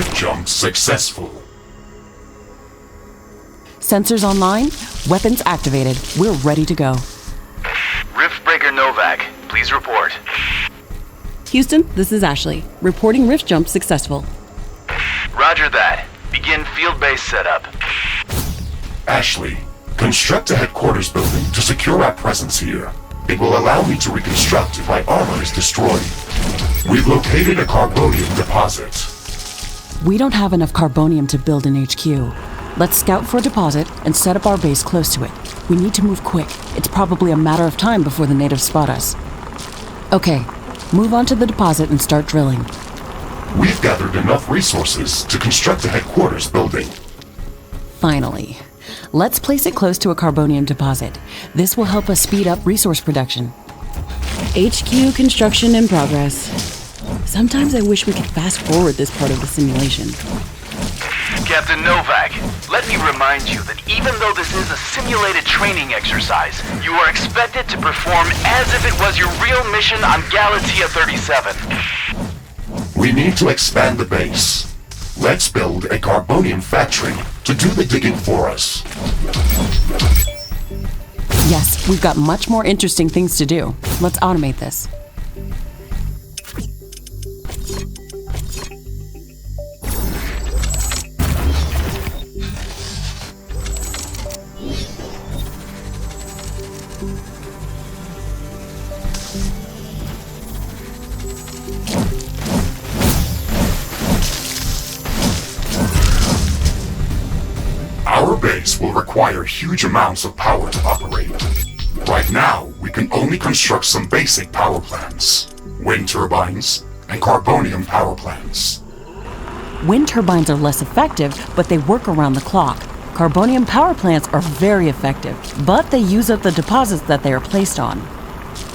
Rift jump successful. Sensors online, weapons activated. We're ready to go. Riftbreaker Novak, please report. Houston, this is Ashley. Reporting rift jump successful. Roger that. Begin field-based setup. Ashley, construct a headquarters building to secure our presence here. It will allow me to reconstruct if my armor is destroyed. We've located a carbonium deposit. We don't have enough carbonium to build an HQ. Let's scout for a deposit and set up our base close to it. We need to move quick. It's probably a matter of time before the natives spot us. Okay, move on to the deposit and start drilling. We've gathered enough resources to construct a headquarters building. Finally. Let's place it close to a carbonium deposit. This will help us speed up resource production. HQ construction in progress. Sometimes I wish we could fast forward this part of the simulation. Captain Novak, let me remind you that even though this is a simulated training exercise, you are expected to perform as if it was your real mission on Galatea 37. We need to expand the base. Let's build a carbonium factory to do the digging for us. Yes, we've got much more interesting things to do. Let's automate this. Our base will require huge amounts of power to operate. Right now, we can only construct some basic power plants. Wind turbines and carbonium power plants. Wind turbines are less effective, but they work around the clock. Carbonium power plants are very effective, but they use up the deposits that they are placed on.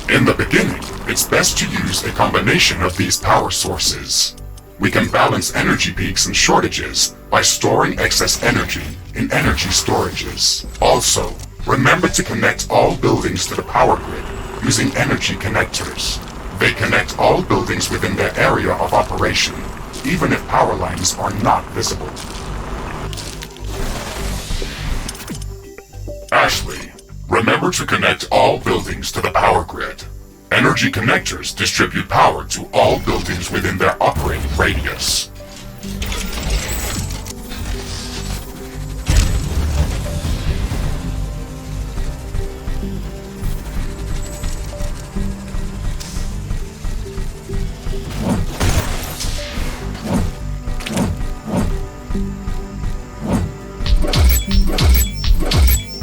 In the beginning, it's best to use a combination of these power sources. We can balance energy peaks and shortages by storing excess energy in energy storages. Also, remember to connect all buildings to the power grid using energy connectors. They connect all buildings within their area of operation, even if power lines are not visible. Ashley, remember to connect all buildings to the power grid. Energy connectors distribute power to all buildings within their operating radius.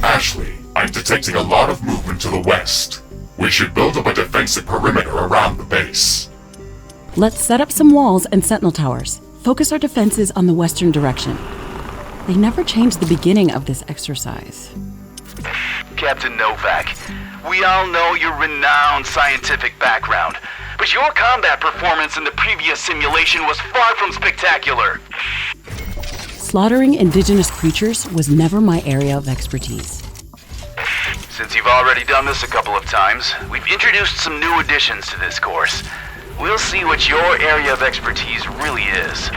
Ashley, I'm detecting a lot of movement to the west. We should build up a defensive perimeter around the base. Let's set up some walls and sentinel towers. Focus our defenses on the western direction. They never changed the beginning of this exercise. Captain Novak, we all know your renowned scientific background, but your combat performance in the previous simulation was far from spectacular. Slaughtering indigenous creatures was never my area of expertise. Since you've already done this a couple of times, we've introduced some new additions to this course. We'll see what your area of expertise really is.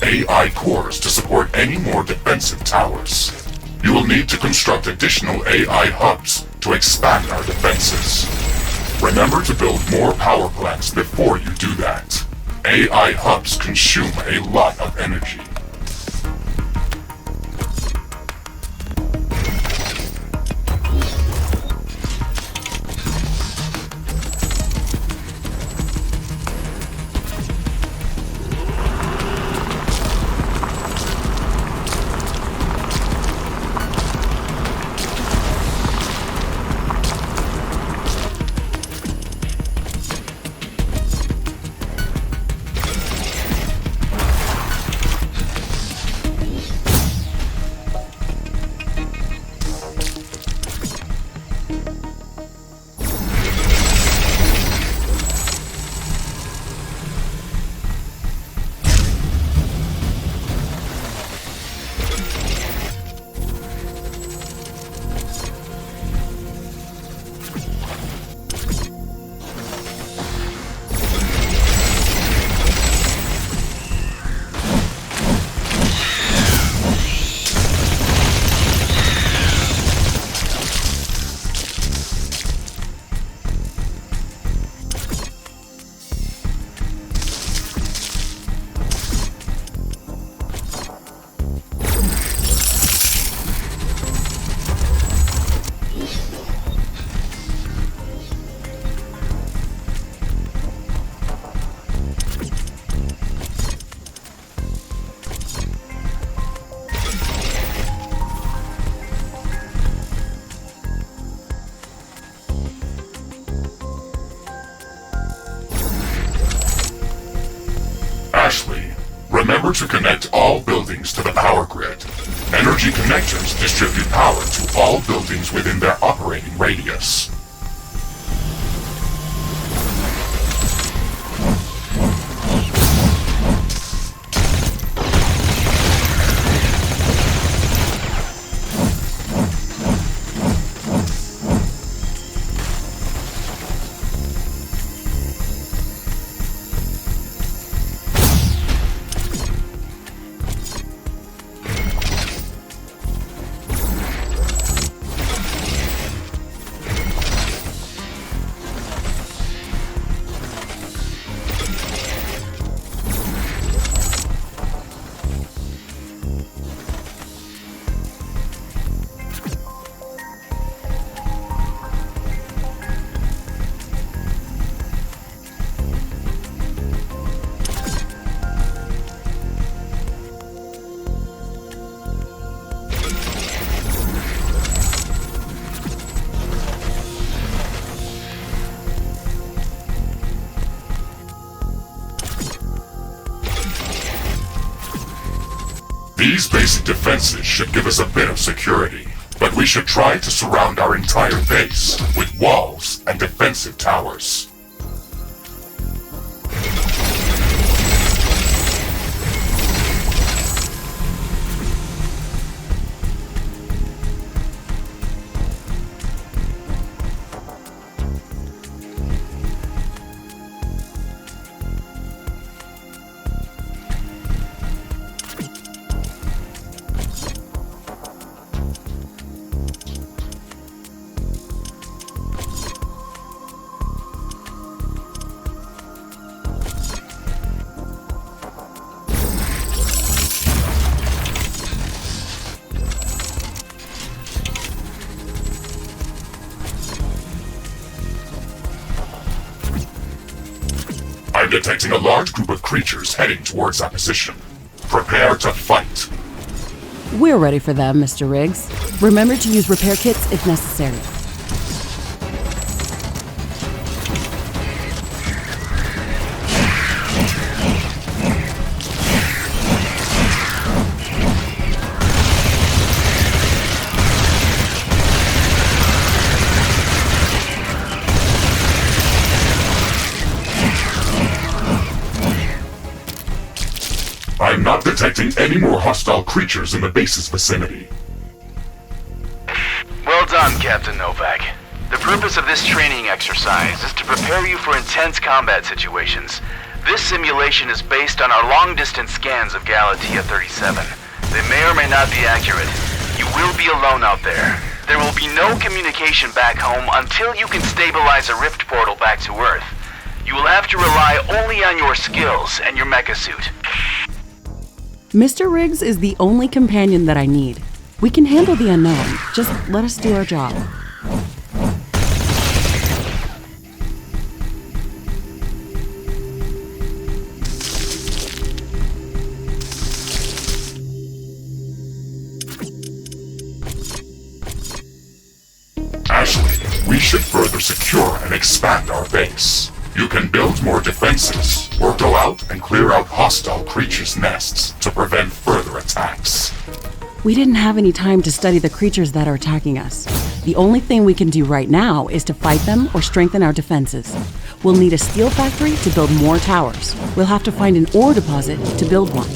enough AI cores to support any more defensive towers. You will need to construct additional AI hubs to expand our defenses. Remember to build more power plants before you do that. AI hubs consume a lot of energy. Remember to connect all buildings to the power grid. Energy connectors distribute power to all buildings within their operating radius. These basic defenses should give us a bit of security, but we should try to surround our entire base with walls and defensive towers. I'm detecting a large group of creatures heading towards our position. Prepare to fight. We're ready for them, Mr. Riggs. Remember to use repair kits if necessary. I'm not detecting any more hostile creatures in the base's vicinity. Well done, Captain Novak. The purpose of this training exercise is to prepare you for intense combat situations. This simulation is based on our long-distance scans of Galatea 37. They may or may not be accurate. You will be alone out there. There will be no communication back home until you can stabilize a rift portal back to Earth. You will have to rely only on your skills and your mecha suit. Mr. Riggs is the only companion that I need. We can handle the unknown. Just let us do our job. Ashley, we should further secure and expand our base. You can build more defenses, or go out and clear out hostile creatures' nests to prevent further attacks. We didn't have any time to study the creatures that are attacking us. The only thing we can do right now is to fight them or strengthen our defenses. We'll need a steel factory to build more towers. We'll have to find an ore deposit to build one.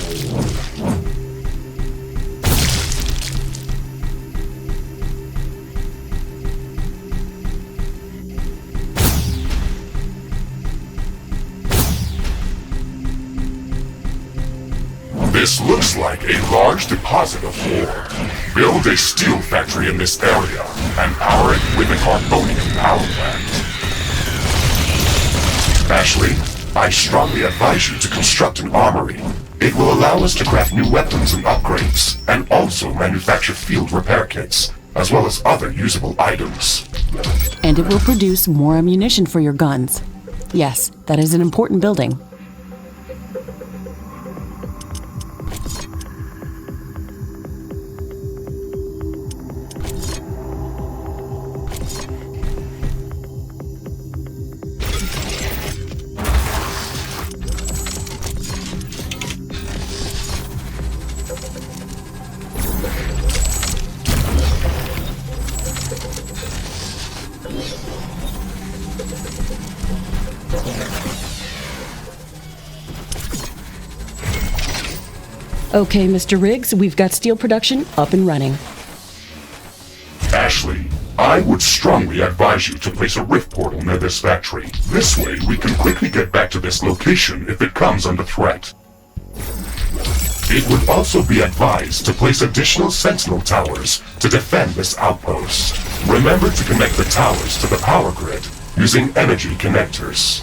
This looks like a large deposit of ore. Build a steel factory in this area and power it with a carbonium power plant. Ashley, I strongly advise you to construct an armory. It will allow us to craft new weapons and upgrades, and also manufacture field repair kits, as well as other usable items. And it will produce more ammunition for your guns. Yes, that is an important building. Okay, Mr. Riggs, we've got steel production up and running. Ashley, I would strongly advise you to place a rift portal near this factory. This way, we can quickly get back to this location if it comes under threat. It would also be advised to place additional sentinel towers to defend this outpost. Remember to connect the towers to the power grid using energy connectors.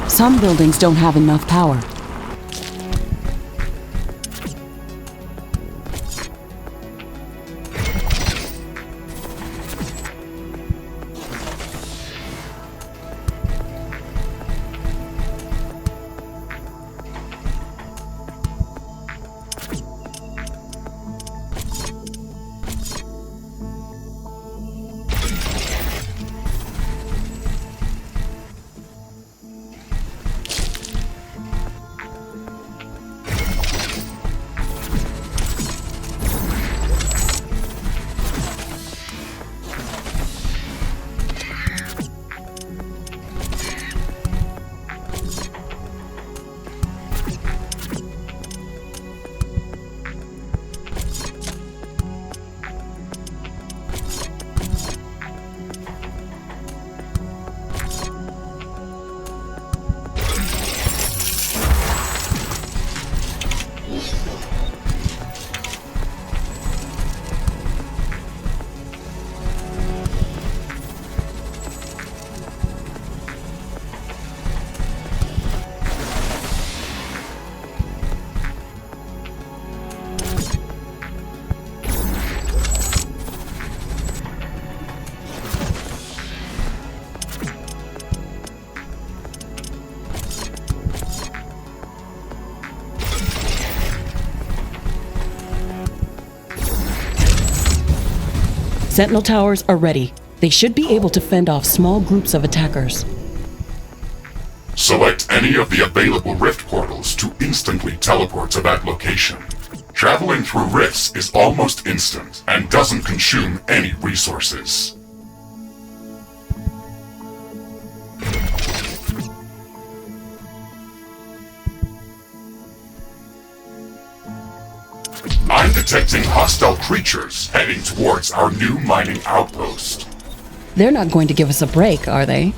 Some buildings don't have enough power. Sentinel towers are ready. They should be able to fend off small groups of attackers. Select any of the available rift portals to instantly teleport to that location. Traveling through rifts is almost instant and doesn't consume any resources. I'm detecting hostile creatures heading towards our new mining outpost. They're not going to give us a break, are they?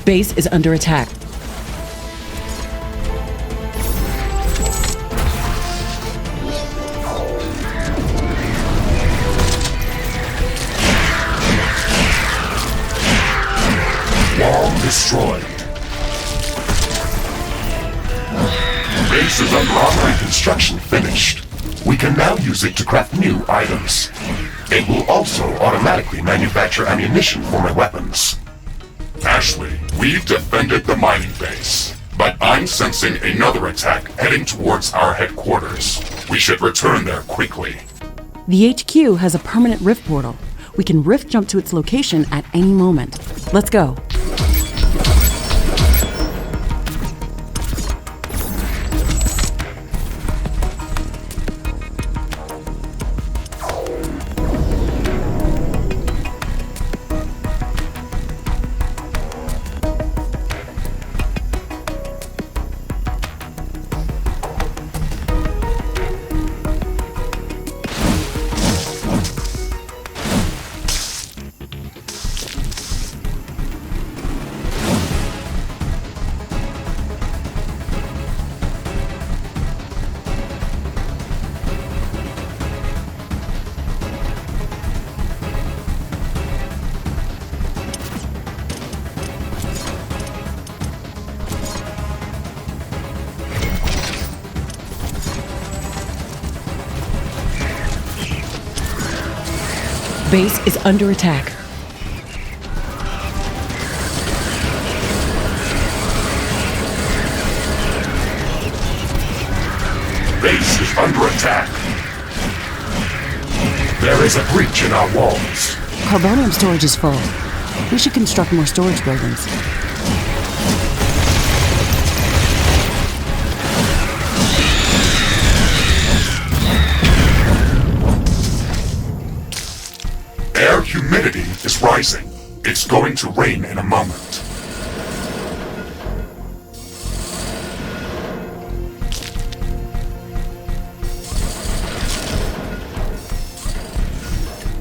Base is under attack. Wall destroyed. Base is under our reconstruction finished. We can now use it to craft new items. It will also automatically manufacture ammunition for my weapons. Ashley, we've defended the mining base, but I'm sensing another attack heading towards our headquarters. We should return there quickly. The HQ has a permanent rift portal. We can rift jump to its location at any moment. Let's go. Base is under attack. Base is under attack. There is a breach in our walls. Carbonium storage is full. We should construct more storage buildings. Air humidity is rising. It's going to rain in a moment.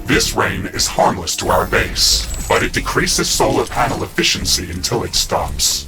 This rain is harmless to our base, but it decreases solar panel efficiency until it stops.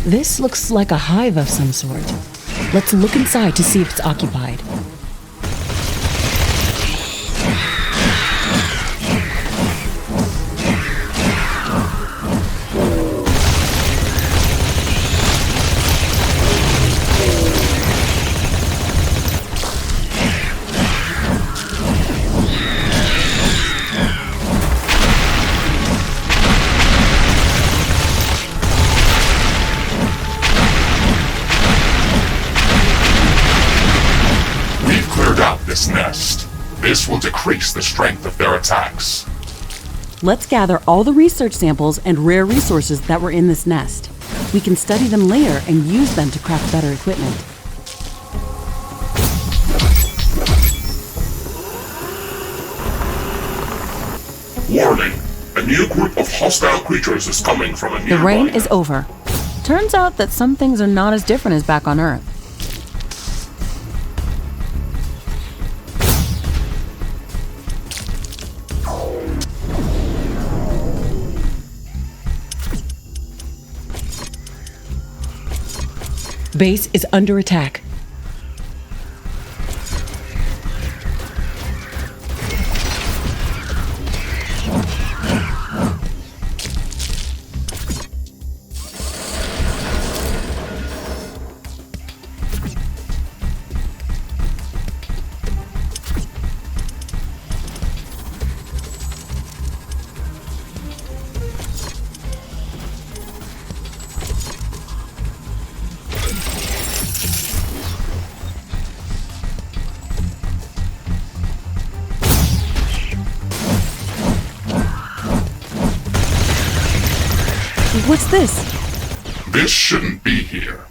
This looks like a hive of some sort. Let's look inside to see if it's occupied. This nest. This will decrease the strength of their attacks. Let's gather all the research samples and rare resources that were in this nest. We can study them later and use them to craft better equipment. Warning! A new group of hostile creatures is coming from a nearby... The rain is over. Turns out that some things are not as different as back on Earth. Base is under attack. What's this? This shouldn't be here.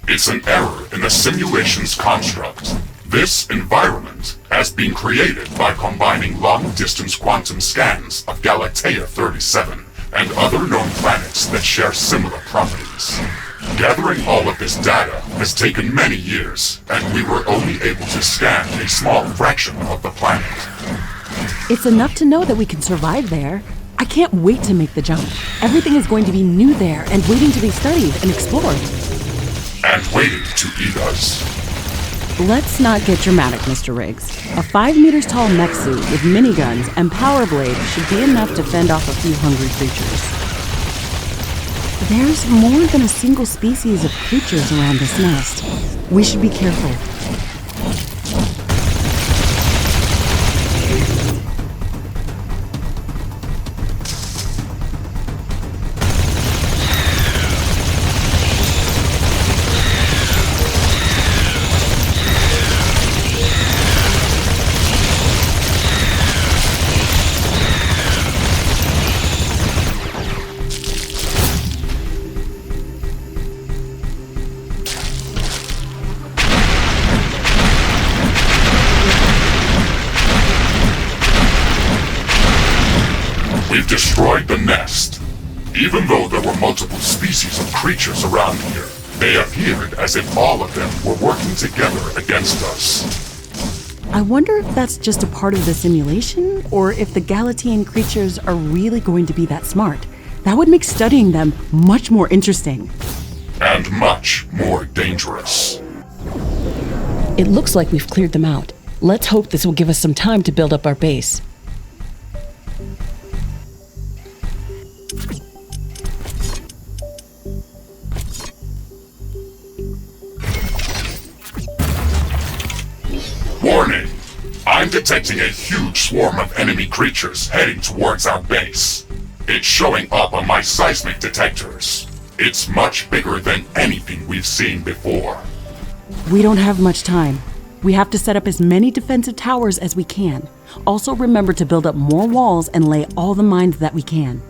It's an error in the simulation's construct. This environment has been created by combining long-distance quantum scans of Galatea 37 and other known planets that share similar properties. Gathering all of this data has taken many years, and we were only able to scan a small fraction of the planet. It's enough to know that we can survive there. I can't wait to make the jump. Everything is going to be new there and waiting to be studied and explored. And waiting to eat us. Let's not get dramatic, Mr. Riggs. A 5 meters tall mech suit with miniguns and power blades should be enough to fend off a few hungry creatures. There's more than a single species of creatures around this nest. We should be careful. We've destroyed the nest. Even though there were multiple species of creatures around here, they appeared as if all of them were working together against us. I wonder if that's just a part of the simulation, or if the Galatean creatures are really going to be that smart. That would make studying them much more interesting. And much more dangerous. It looks like we've cleared them out. Let's hope this will give us some time to build up our base. Warning! I'm detecting a huge swarm of enemy creatures heading towards our base. It's showing up on my seismic detectors. It's much bigger than anything we've seen before. We don't have much time. We have to set up as many defensive towers as we can. Also remember to build up more walls and lay all the mines that we can.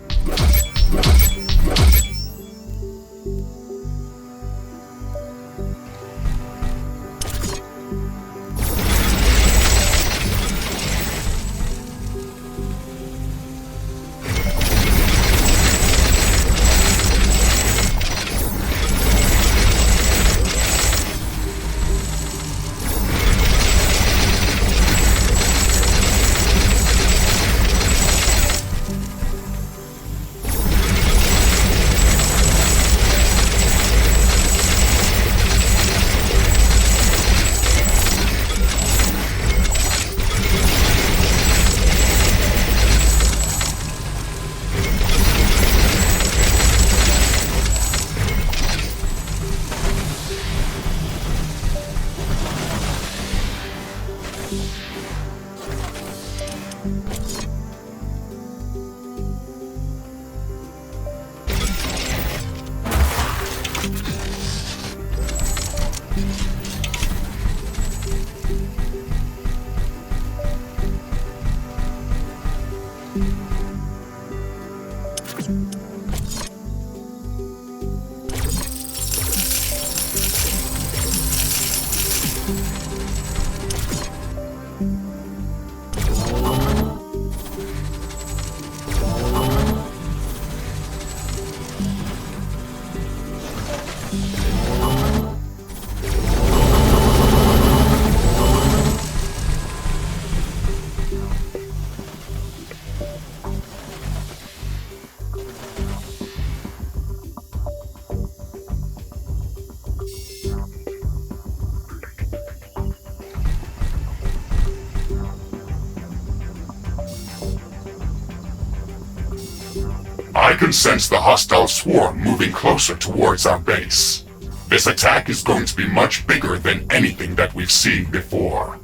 I can sense the hostile swarm moving closer towards our base. This attack is going to be much bigger than anything that we've seen before.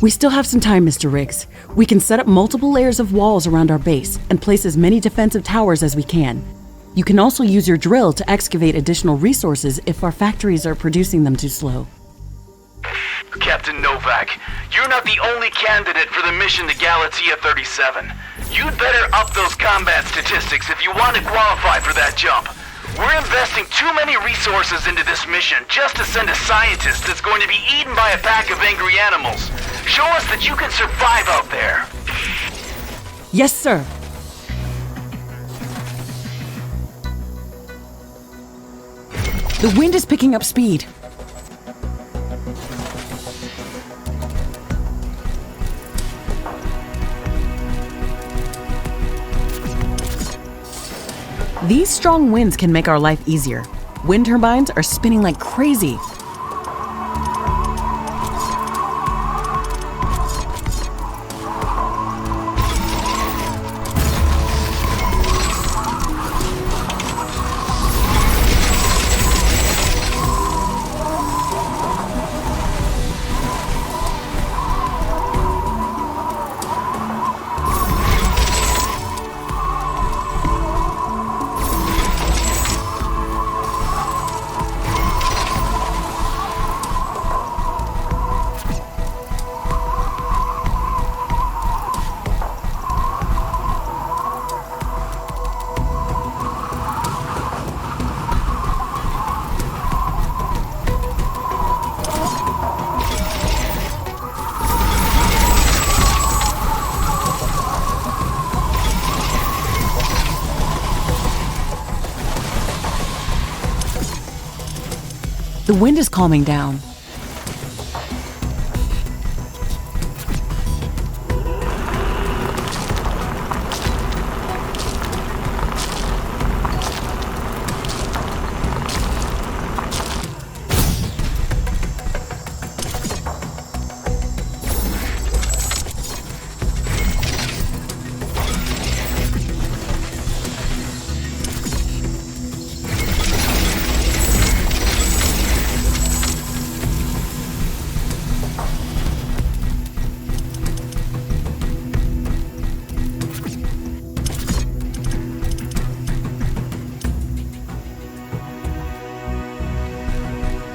We still have some time, Mr. Riggs. We can set up multiple layers of walls around our base and place as many defensive towers as we can. You can also use your drill to excavate additional resources if our factories are producing them too slow. Captain Novak, you're not the only candidate for the mission to Galatea 37. You'd better up those combat statistics if you want to qualify for that jump. We're investing too many resources into this mission just to send a scientist that's going to be eaten by a pack of angry animals. Show us that you can survive out there. Yes, sir. The wind is picking up speed. These strong winds can make our life easier. Wind turbines are spinning like crazy. The wind is calming down.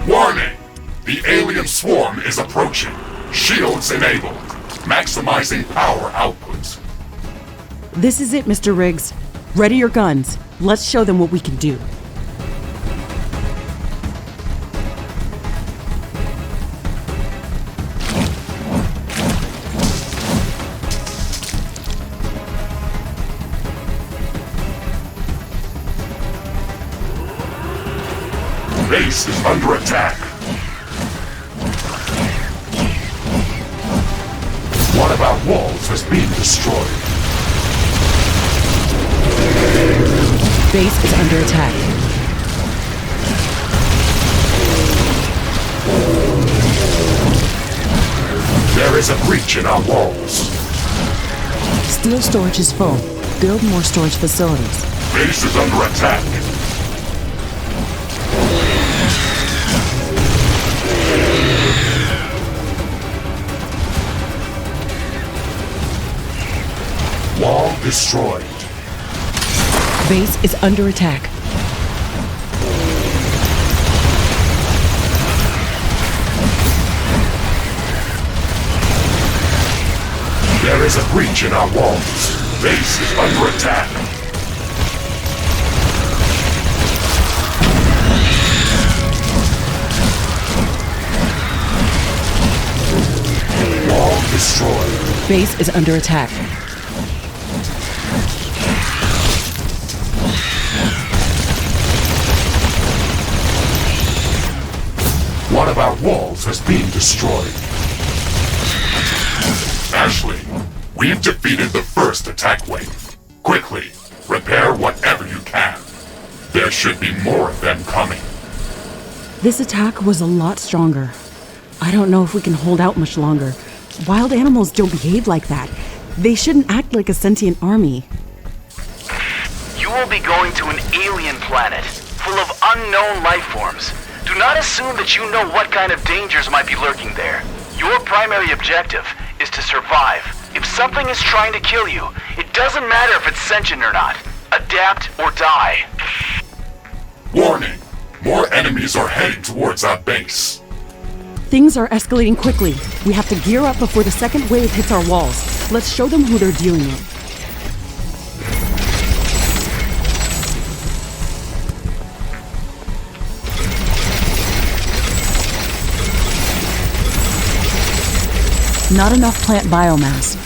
Warning! The alien swarm is approaching. Shields enabled. Maximizing power output. This is it, Mr. Riggs. Ready your guns. Let's show them what we can do. Base is under attack. One of our walls has been destroyed. Base is under attack. There is a breach in our walls. Steel storage is full. Build more storage facilities. Base is under attack. Wall destroyed. Base is under attack. There is a breach in our walls. Base is under attack. Wall destroyed. Base is under attack. One of our walls has been destroyed. Ashley, we've defeated the first attack wave. Quickly, repair whatever you can. There should be more of them coming. This attack was a lot stronger. I don't know if we can hold out much longer. Wild animals don't behave like that. They shouldn't act like a sentient army. You You will be going to an alien planet, full of unknown life forms. Do not assume that you know what kind of dangers might be lurking there. Your primary objective is to survive. If something is trying to kill you, it doesn't matter if it's sentient or not. Adapt or die. Warning! More enemies are heading towards our base. Things are escalating quickly. We have to gear up before the second wave hits our walls. Let's show them who they're dealing with. Not enough plant biomass.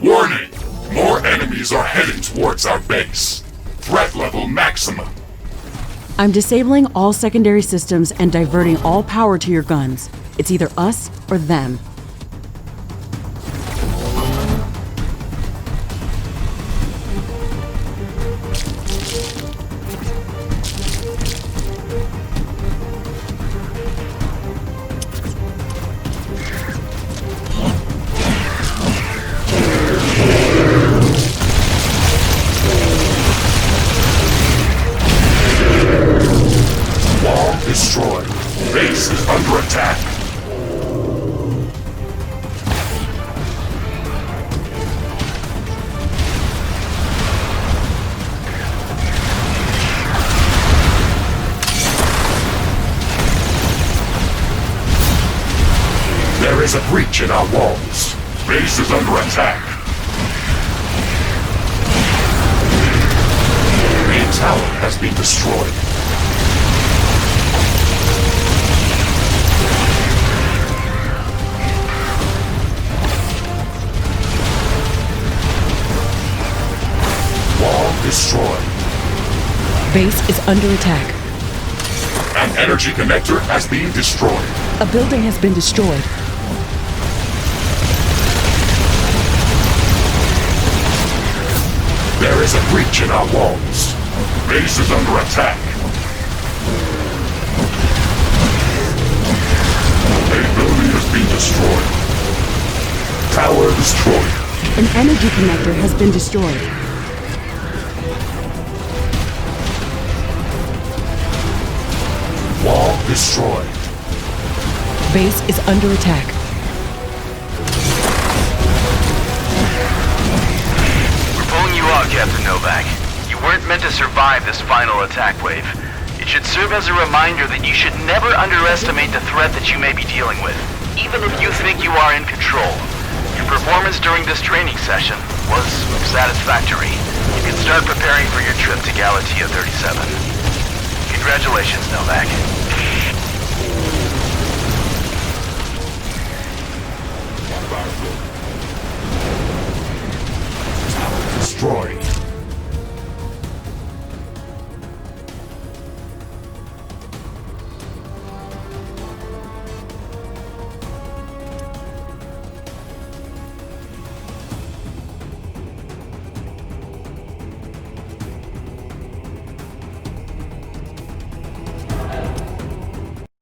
Warning! More enemies are heading towards our base. Threat level maximum. I'm disabling all secondary systems and diverting all power to your guns. It's either us or them. Destroyed. Base is under attack. There is a breach in our walls. Base is under attack. Main tower has been destroyed. Destroyed. Base is under attack. An energy connector has been destroyed. A building has been destroyed. There is a breach in our walls. Base is under attack. A building has been destroyed. Tower destroyed. An energy connector has been destroyed. Wall destroyed. Base is under attack. We're pulling you out, Captain Novak. You weren't meant to survive this final attack wave. It should serve as a reminder that you should never underestimate the threat that you may be dealing with, even if you think you are in control. Your performance during this training session was satisfactory. You can start preparing for your trip to Galatea 37. Congratulations, Novak. Destroyed.